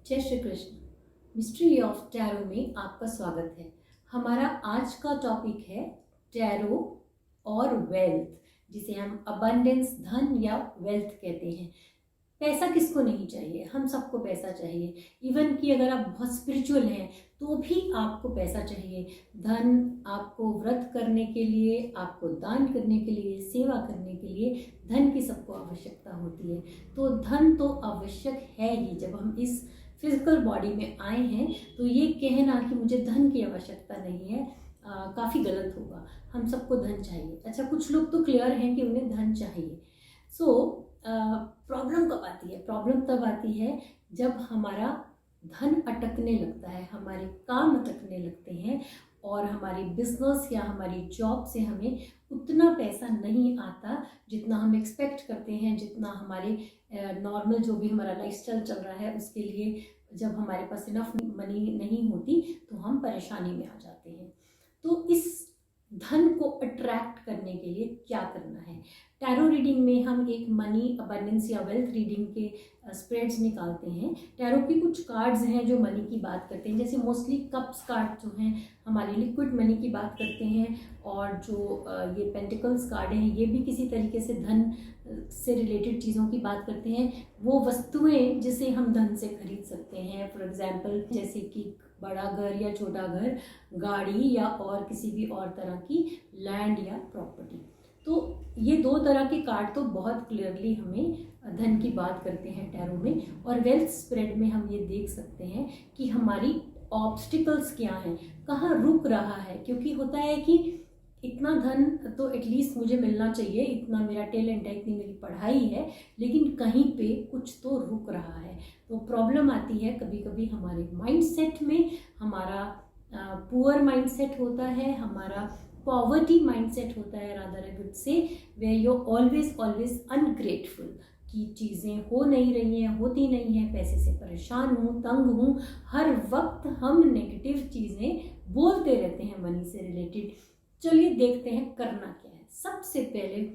जय Shri Krishna. Mystery of tarot में आपका स्वागत है। हमारा आज का टॉपिक है टैरो और वेल्थ, जिसे हम अबंडेंस, धन या वेल्थ कहते हैं। पैसा किसको नहीं चाहिए? हम सबको पैसा चाहिए। इवन कि अगर आप बहुत स्पिरिचुअल हैं तो भी आपको पैसा चाहिए। धन आपको व्रत करने के लिए, आपको दान करने के लिए, सेवा करने के लिए धन की सबको आवश्यकता होती है। तो धन तो आवश्यक है ही। जब हम इस फिजिकल बॉडी में आए हैं तो ये कहना कि मुझे धन की आवश्यकता नहीं है काफ़ी गलत होगा। हम सबको धन चाहिए। अच्छा, कुछ लोग तो क्लियर हैं कि उन्हें धन चाहिए। प्रॉब्लम कब आती है? प्रॉब्लम तब आती है जब हमारा धन अटकने लगता है, हमारे काम अटकने लगते हैं और हमारी बिजनेस या हमारी जॉब से हमें उतना पैसा नहीं आता जितना हम एक्सपेक्ट करते हैं, जितना हमारे नॉर्मल जो भी हमारा लाइफस्टाइल चल रहा है उसके लिए जब हमारे पास इनफ मनी नहीं होती तो हम परेशानी में आ जाते हैं। तो इस धन को अट्रैक्ट करने के लिए क्या करना है? टैरो रीडिंग में हम एक मनी, अबंडेंस या वेल्थ रीडिंग के स्प्रेड्स निकालते हैं। टैरो की कुछ कार्ड्स हैं जो मनी की बात करते हैं, जैसे मोस्टली कप्स कार्ड जो हैं हमारी लिक्विड मनी की बात करते हैं, और जो ये पेंटिकल्स कार्ड हैं ये भी किसी तरीके से धन से रिलेटेड चीज़ों की बात करते हैं। वो वस्तुएं जिसे हम धन से खरीद सकते हैं, फॉर एग्जाम्पल जैसे कि बड़ा घर या छोटा घर, गाड़ी या और किसी भी और तरह की लैंड या प्रॉपर्टी। तो ये दो तरह के कार्ड तो बहुत क्लियरली हमें धन की बात करते हैं टैरो में। और वेल्थ स्प्रेड में हम ये देख सकते हैं कि हमारी ऑब्स्टिकल्स क्या हैं, कहाँ रुक रहा है। क्योंकि होता है कि इतना धन तो एटलीस्ट मुझे मिलना चाहिए, इतना मेरा टैलेंट है, इतनी मेरी पढ़ाई है, लेकिन कहीं पे कुछ तो रुक रहा है। तो प्रॉब्लम आती है कभी कभी हमारे माइंडसेट में। हमारा पुअर माइंडसेट होता है, हमारा पॉवर्टी माइंडसेट होता है, rather I would say, where you always ungrateful कि चीज़ें हो नहीं रही हैं, होती नहीं हैं, पैसे से परेशान हूँ, तंग हूँ। हर वक्त हम नेगेटिव चीज़ें बोलते रहते हैं मनी से रिलेटेड। चलिए देखते हैं करना क्या है। सबसे पहले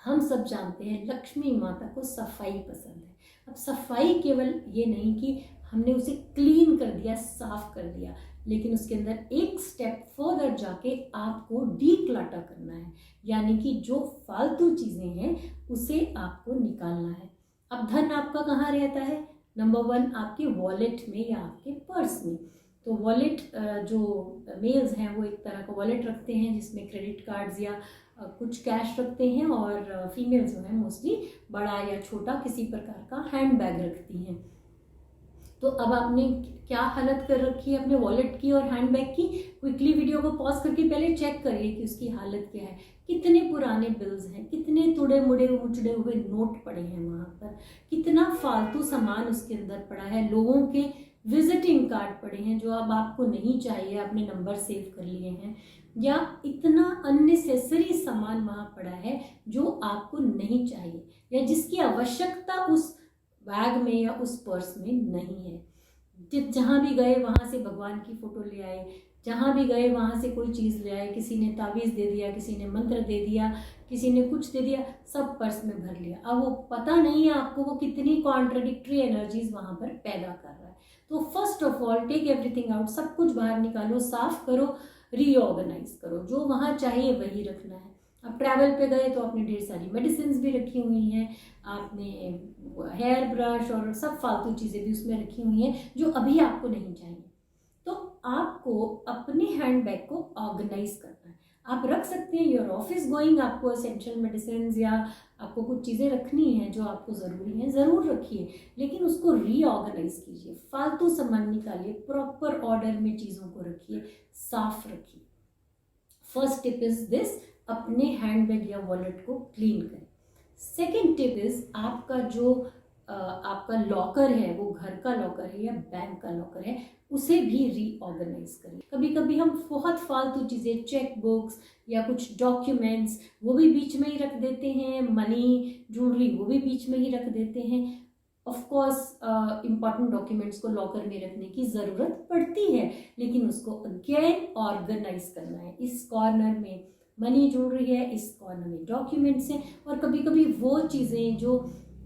हम सब जानते हैं लक्ष्मी माता को सफाई पसंद है। अब सफाई केवल ये नहीं कि हमने उसे क्लीन कर दिया, साफ कर दिया, लेकिन उसके अंदर एक स्टेप फर्दर जाके आपको डीक्लटर करना है, यानी कि जो फालतू चीज़ें हैं उसे आपको निकालना है। अब धन आपका कहाँ रहता है? नंबर 1 आपके वॉलेट में या आपके पर्स में। तो वॉलेट, जो मेल्स हैं वो एक तरह का वॉलेट रखते हैं जिसमें क्रेडिट कार्ड्स या कुछ कैश रखते हैं, और फीमेल्स जो हैं मोस्टली बड़ा या छोटा किसी प्रकार का हैंड बैग रखती हैं। तो अब आपने क्या हालत कर रखी है अपने वॉलेट की और हैंड बैग की? क्विकली वीडियो को पॉज करके पहले चेक करिए कि उसकी हालत क्या है। कितने पुराने बिल्स हैं, कितने तुड़े मुड़े मुचड़े हुए नोट पड़े हैं वहाँ पर, कितना फालतू सामान उसके अंदर पड़ा है, लोगों के विजिटिंग कार्ड पड़े हैं जो अब आपको नहीं चाहिए, आपने नंबर सेव कर लिए हैं, या इतना अननेसेसरी सामान वहाँ पड़ा है जो आपको नहीं चाहिए या जिसकी आवश्यकता उस बैग में या उस पर्स में नहीं है। जहाँ भी गए वहाँ से भगवान की फोटो ले आए, जहाँ भी गए वहाँ से कोई चीज़ ले आए, किसी ने तावीज़ दे दिया, किसी ने मंत्र दे दिया, किसी ने कुछ दे दिया, सब पर्स में भर लिया। अब वो पता नहीं है आपको वो कितनी कॉन्ट्रडिक्टरी एनर्जीज वहाँ पर पैदा कर रहा है। तो first of all take everything out, सब कुछ बाहर निकालो, साफ करो, रीऑर्गेनाइज करो। जो वहाँ चाहिए वही रखना है। अब ट्रैवल पे गए तो आपने ढेर सारी मेडिसिन भी रखी हुई हैं, आपने हेयर ब्रश और सब फालतू चीज़ें भी उसमें रखी हुई हैं जो अभी आपको नहीं चाहिए। तो आपको अपने हैंड बैग को ऑर्गेनाइज करना है। आप रख सकते हैं योर ऑफिस गोइंग, आपको एसेंशियल मेडिसिन या आपको कुछ चीज़ें रखनी हैं जो आपको ज़रूरी हैं, ज़रूर रखिए, लेकिन उसको रीऑर्गेनाइज कीजिए, फालतू सामान निकालिए, प्रॉपर ऑर्डर में चीज़ों को रखिए, साफ रखिए। फर्स्ट टिप इज दिस, अपने हैंडबैग या वॉलेट को क्लीन करें। सेकेंड टिप इज आपका जो आपका लॉकर है, वो घर का लॉकर है या बैंक का लॉकर है, उसे भी रीऑर्गेनाइज करें। कभी कभी हम बहुत फालतू चीज़ें, चेक बुक्स या कुछ डॉक्यूमेंट्स, वो भी बीच में ही रख देते हैं, मनी, ज्वेलरी, वो भी बीच में ही रख देते हैं। ऑफ कोर्स इम्पॉर्टेंट डॉक्यूमेंट्स को लॉकर में रखने की ज़रूरत पड़ती है, लेकिन उसको अगेन ऑर्गेनाइज करना है। इस कॉर्नर में मनी ज्वेलरी है, इस कॉर्नर में डॉक्यूमेंट्स हैं, और कभी कभी वो चीज़ें जो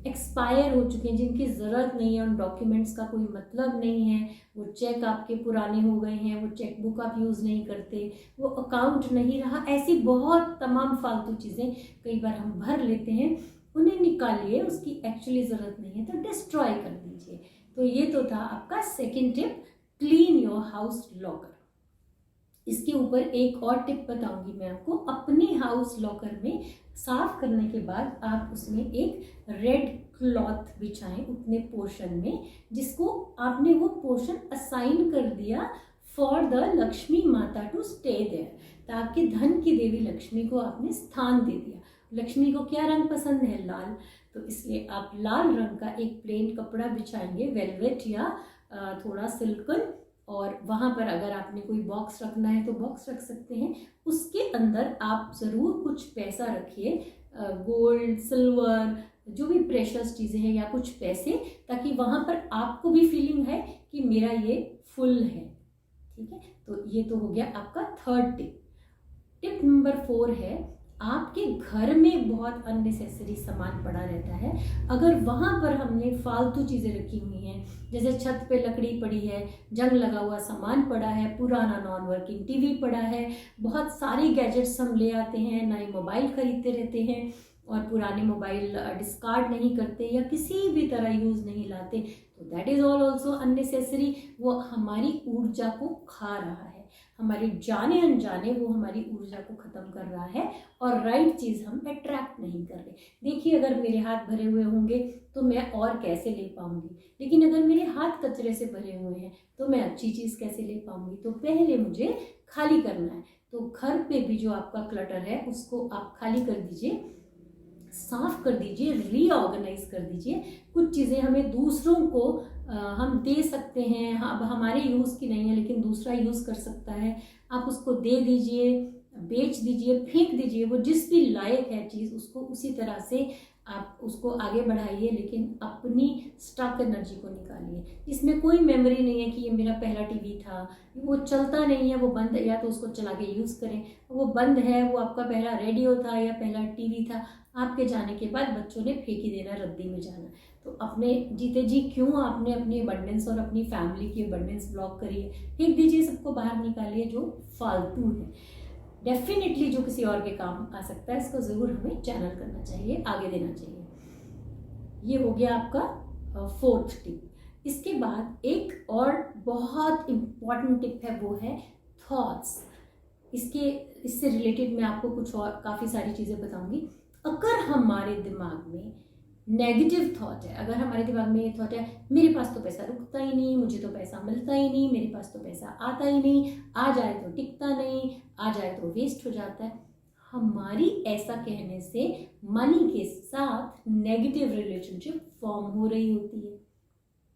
एक्सपायर हो चुके हैं, जिनकी ज़रूरत नहीं है, उन डॉक्यूमेंट्स का कोई मतलब नहीं है, वो चेक आपके पुराने हो गए हैं, वो चेक बुक आप यूज़ नहीं करते, वो अकाउंट नहीं रहा, ऐसी बहुत तमाम फालतू चीज़ें कई बार हम भर लेते हैं, उन्हें निकालिए, उसकी एक्चुअली ज़रूरत नहीं है तो डिस्ट्रॉय कर दीजिए। तो ये तो था आपका second tip, clean your house locker. इसके ऊपर एक और टिप बताऊंगी मैं आपको। अपने हाउस लॉकर में साफ करने के बाद आप उसमें एक रेड क्लॉथ बिछाएं उतने पोर्शन में, जिसको आपने वो पोर्शन असाइन कर दिया फॉर द लक्ष्मी माता टू स्टे देयर, ताकि धन की देवी लक्ष्मी को आपने स्थान दे दिया। लक्ष्मी को क्या रंग पसंद है? लाल। तो इसलिए आप लाल रंग का एक प्लेन कपड़ा बिछाएंगे, वेलवेट या थोड़ा सिल्कन, और वहाँ पर अगर आपने कोई बॉक्स रखना है तो बॉक्स रख सकते हैं। उसके अंदर आप ज़रूर कुछ पैसा रखिए, गोल्ड, सिल्वर, जो भी प्रेशियस चीज़ें हैं, या कुछ पैसे, ताकि वहाँ पर आपको भी फीलिंग है कि मेरा ये फुल है। ठीक है, तो ये तो हो गया आपका थर्ड टिप। टिप नंबर 4 है, आपके घर में बहुत अननेसेसरी सामान पड़ा रहता है। अगर वहाँ पर हमने फालतू चीज़ें रखी हुई हैं, जैसे छत पे लकड़ी पड़ी है, जंग लगा हुआ सामान पड़ा है, पुराना नॉन वर्किंग टीवी पड़ा है, बहुत सारी गैजेट्स हम ले आते हैं, नए मोबाइल खरीदते रहते हैं और पुराने मोबाइल डिस्कार्ड नहीं करते या किसी भी तरह यूज़ नहीं लाते, तो that is all also unnecessary. वो हमारी ऊर्जा को खा रहा है, हमारे जाने अनजाने वो हमारी ऊर्जा को ख़त्म कर रहा है और राइट चीज़ हम अट्रैक्ट नहीं कर रहे। देखिए, अगर मेरे हाथ भरे हुए होंगे तो मैं और कैसे ले पाऊंगी, लेकिन अगर मेरे हाथ कचरे से भरे हुए हैं तो मैं अच्छी चीज़ कैसे ले पाऊंगी? तो पहले मुझे खाली करना है। तो घर पे भी जो आपका क्लटर है उसको आप खाली कर दीजिए, साफ कर दीजिए, रीऑर्गेनाइज कर दीजिए। कुछ चीज़ें हमें दूसरों को हम दे सकते हैं, अब हमारे यूज़ की नहीं है लेकिन दूसरा यूज़ कर सकता है, आप उसको दे दीजिए, बेच दीजिए, फेंक दीजिए। वो जिस भी लायक है चीज़ उसको उसी तरह से आप उसको आगे बढ़ाइए, लेकिन अपनी स्टॉक एनर्जी को निकालिए। इसमें कोई मेमोरी नहीं है कि ये मेरा पहला टीवी था, वो चलता नहीं है, वो बंद है, या तो उसको चला के यूज़ करें। वो बंद है, वो आपका पहला रेडियो था या पहला टीवी था, आपके जाने के बाद बच्चों ने फेंक ही देना, रद्दी में जाना। तो अपने जीते जी क्यों आपने अपनी अबंडेंस और अपनी फैमिली की अबंडेंस ब्लॉक करी है? फेंक दीजिए, सबको बाहर निकालिए जो फालतू है। डेफिनेटली जो किसी और के काम आ सकता है, इसको ज़रूर हमें चैनल करना चाहिए, आगे देना चाहिए। ये हो गया आपका फोर्थ टिप। इसके बाद एक और बहुत इम्पॉर्टेंट टिप है, वो है थॉट्स। इससे रिलेटेड मैं आपको कुछ और काफ़ी सारी चीज़ें बताऊंगी। अगर हमारे दिमाग में नेगेटिव थॉट है, अगर हमारे दिमाग में ये थॉट है मेरे पास तो पैसा रुकता ही नहीं, मुझे तो पैसा मिलता ही नहीं, मेरे पास तो पैसा आता ही नहीं, आ जाए तो टिकता नहीं, आ जाए तो वेस्ट हो जाता है, हमारी ऐसा कहने से मनी के साथ नेगेटिव रिलेशनशिप फॉर्म हो रही होती है,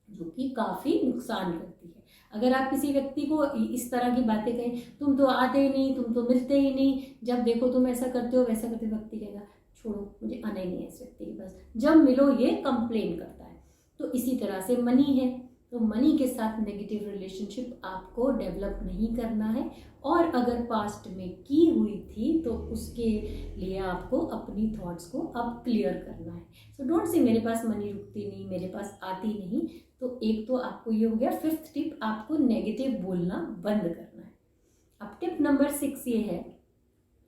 जो कि काफ़ी नुकसान करती है। अगर आप किसी व्यक्ति को इस तरह की बातें कहें, तुम तो आते ही नहीं, तुम तो मिलते ही नहीं, जब देखो तुम ऐसा करते हो वैसा करते हो, व्यक्ति कहेगा छोड़ो, मुझे आना ही नहीं है इस व्यक्ति के पास, जब मिलो ये कंप्लेन करता है। तो इसी तरह से मनी है, तो मनी के साथ नेगेटिव रिलेशनशिप आपको डेवलप नहीं करना है, और अगर पास्ट में की हुई थी तो उसके लिए आपको अपनी थॉट्स को अब क्लियर करना है। सो डोंट से मेरे पास मनी रुकती नहीं, मेरे पास आती नहीं। तो एक तो आपको ये हो गया फिफ्थ टिप, आपको नेगेटिव बोलना बंद करना है। अब टिप नंबर 6 ये है,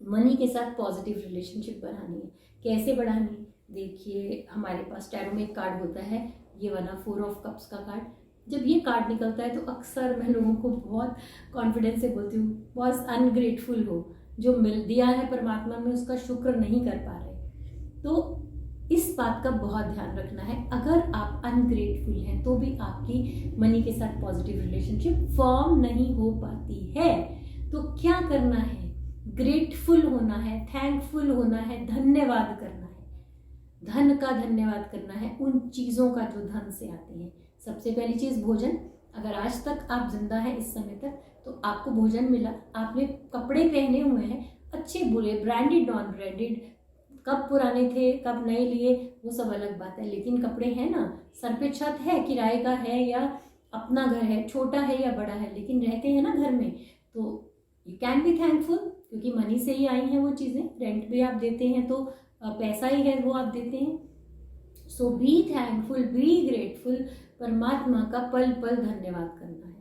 मनी के साथ पॉजिटिव रिलेशनशिप बढ़ानी है। कैसे बढ़ानी है? देखिए, हमारे पास टैरो में एक कार्ड होता है, ये वाला 4 ऑफ कप्स का कार्ड। जब ये कार्ड निकलता है तो अक्सर मैं लोगों को बहुत कॉन्फिडेंस से बोलती हूँ, बहुत अनग्रेटफुल हो, जो मिल दिया है परमात्मा में उसका शुक्र नहीं कर पा रहे। तो इस बात का बहुत ध्यान रखना है, अगर आप अनग्रेटफुल हैं तो भी आपकी मनी के साथ पॉजिटिव रिलेशनशिप फॉर्म नहीं हो पाती है। तो क्या करना है? ग्रेटफुल होना है, थैंकफुल होना है, धन्यवाद करना है। धन का धन्यवाद करना है, उन चीज़ों का जो धन से आती हैं। सबसे पहली चीज़ भोजन। अगर आज तक आप जिंदा हैं इस समय तक, तो आपको भोजन मिला, आपने कपड़े पहने हुए हैं, अच्छे बुरे, ब्रांडेड नॉन ब्रांडेड, कब पुराने थे कब नए लिए वो सब अलग बात है, लेकिन कपड़े हैं ना, सर पे छत है, किराए का है या अपना घर है, छोटा है या बड़ा है, लेकिन रहते हैं ना घर में, तो यू कैन बी थैंकफुल, क्योंकि मनी से ही आई हैं वो चीज़ें। रेंट भी आप देते हैं तो पैसा ही है वो आप देते हैं। सो बी थैंकफुल, बी ग्रेटफुल। परमात्मा का पल पल धन्यवाद करना है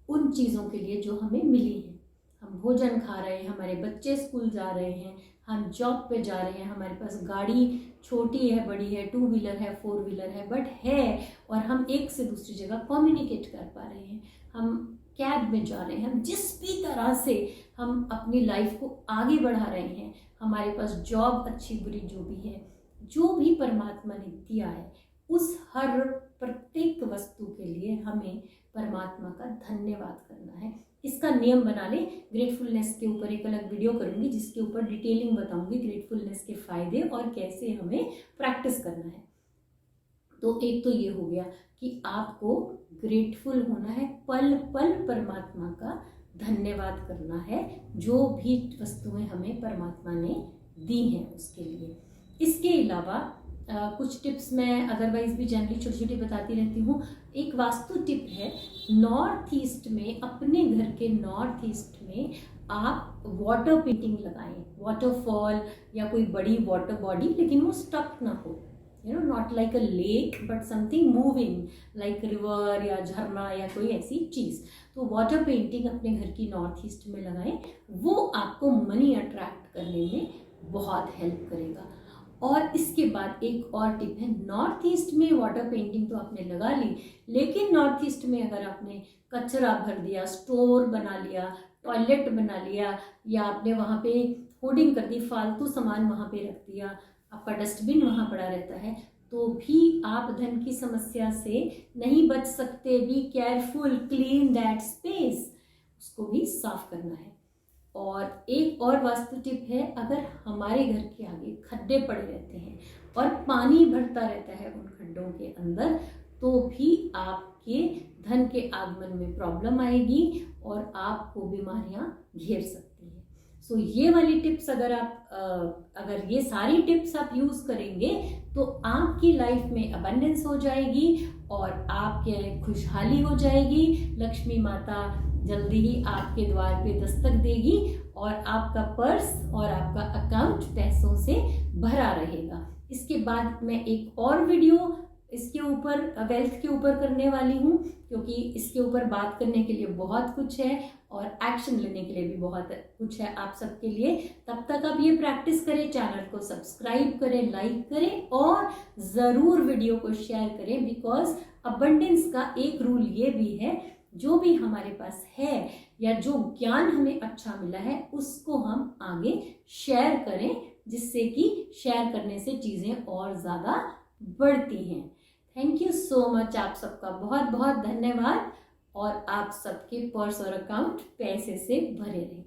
उन चीज़ों के लिए जो हमें मिली हैं। हम भोजन खा रहे हैं, हमारे बच्चे स्कूल जा रहे हैं, हम जॉब पे जा रहे हैं, हमारे पास गाड़ी छोटी है, बड़ी है, 2 व्हीलर है, 4 व्हीलर है, बट है, और हम एक से दूसरी जगह कम्युनिकेट कर पा रहे हैं, हम कैब में जा रहे हैं, हम जिस भी तरह से हम अपनी लाइफ को आगे बढ़ा रहे हैं, हमारे पास जॉब अच्छी बुरी जो भी है, जो भी परमात्मा ने दिया है, उस हर प्रत्येक वस्तु के लिए हमें परमात्मा का धन्यवाद करना है। इसका नियम बना ले। ग्रेटफुलनेस के ऊपर एक अलग वीडियो करूंगी जिसके ऊपर डिटेलिंग बताऊंगी ग्रेटफुलनेस के फायदे और कैसे हमें प्रैक्टिस करना है। तो एक तो ये हो गया कि आपको ग्रेटफुल होना है, पल पल परमात्मा का धन्यवाद करना है, जो भी वस्तुएं हमें परमात्मा ने दी हैं उसके लिए। इसके अलावा कुछ टिप्स मैं अदरवाइज भी जनरली छोटी छोटी बताती रहती हूँ। एक वास्तु टिप है, नॉर्थ ईस्ट में, अपने घर के नॉर्थ ईस्ट में आप वाटर पेंटिंग लगाएं, वाटरफॉल या कोई बड़ी वाटर बॉडी, लेकिन वो स्टक ना हो, not like a lake but something moving like river या झरना या कोई ऐसी चीज़। तो वाटर पेंटिंग अपने घर की नॉर्थ ईस्ट में लगाएं, वो आपको मनी अट्रैक्ट करने में बहुत हेल्प करेगा। और इसके बाद एक और टिप है, नॉर्थ ईस्ट में वाटर पेंटिंग तो आपने लगा ली, लेकिन नॉर्थ ईस्ट में अगर आपने कचरा भर दिया, स्टोर बना लिया, टॉयलेट बना लिया, या आपने वहाँ पे होर्डिंग कर दी, फालतू सामान वहाँ पे रख दिया, आपका डस्टबिन वहाँ पड़ा रहता है, तो भी आप धन की समस्या से नहीं बच सकते। Be careful, clean that space, उसको भी साफ करना है। और एक और वास्तु टिप है, अगर हमारे घर के आगे खड्डे पड़े रहते हैं और पानी भरता रहता है उन खड्डों के अंदर, तो भी आपके धन के आगमन में प्रॉब्लम आएगी और आपको बीमारियां घेर सकती हैं। सो ये वाली टिप्स अगर ये सारी टिप्स आप यूज़ करेंगे तो आपकी लाइफ में अबंडेंस हो जाएगी और आपके खुशहाली हो जाएगी। लक्ष्मी माता जल्दी ही आपके द्वार पे दस्तक देगी और आपका पर्स और आपका अकाउंट पैसों से भरा रहेगा। इसके बाद मैं एक और वीडियो इसके ऊपर, वेल्थ के ऊपर करने वाली हूँ, क्योंकि इसके ऊपर बात करने के लिए बहुत कुछ है और एक्शन लेने के लिए भी बहुत कुछ है आप सबके लिए। तब तक आप ये प्रैक्टिस करें, चैनल को सब्सक्राइब करें, लाइक करें और ज़रूर वीडियो को शेयर करें, बिकॉज अबंडेंस का एक रूल ये भी है, जो भी हमारे पास है या जो ज्ञान हमें अच्छा मिला है उसको हम आगे शेयर करें, जिससे कि शेयर करने से चीज़ें और ज़्यादा बढ़ती हैं। थैंक यू सो मच, आप सबका बहुत बहुत धन्यवाद और आप सबके पर्स और अकाउंट पैसे से भरे रहें।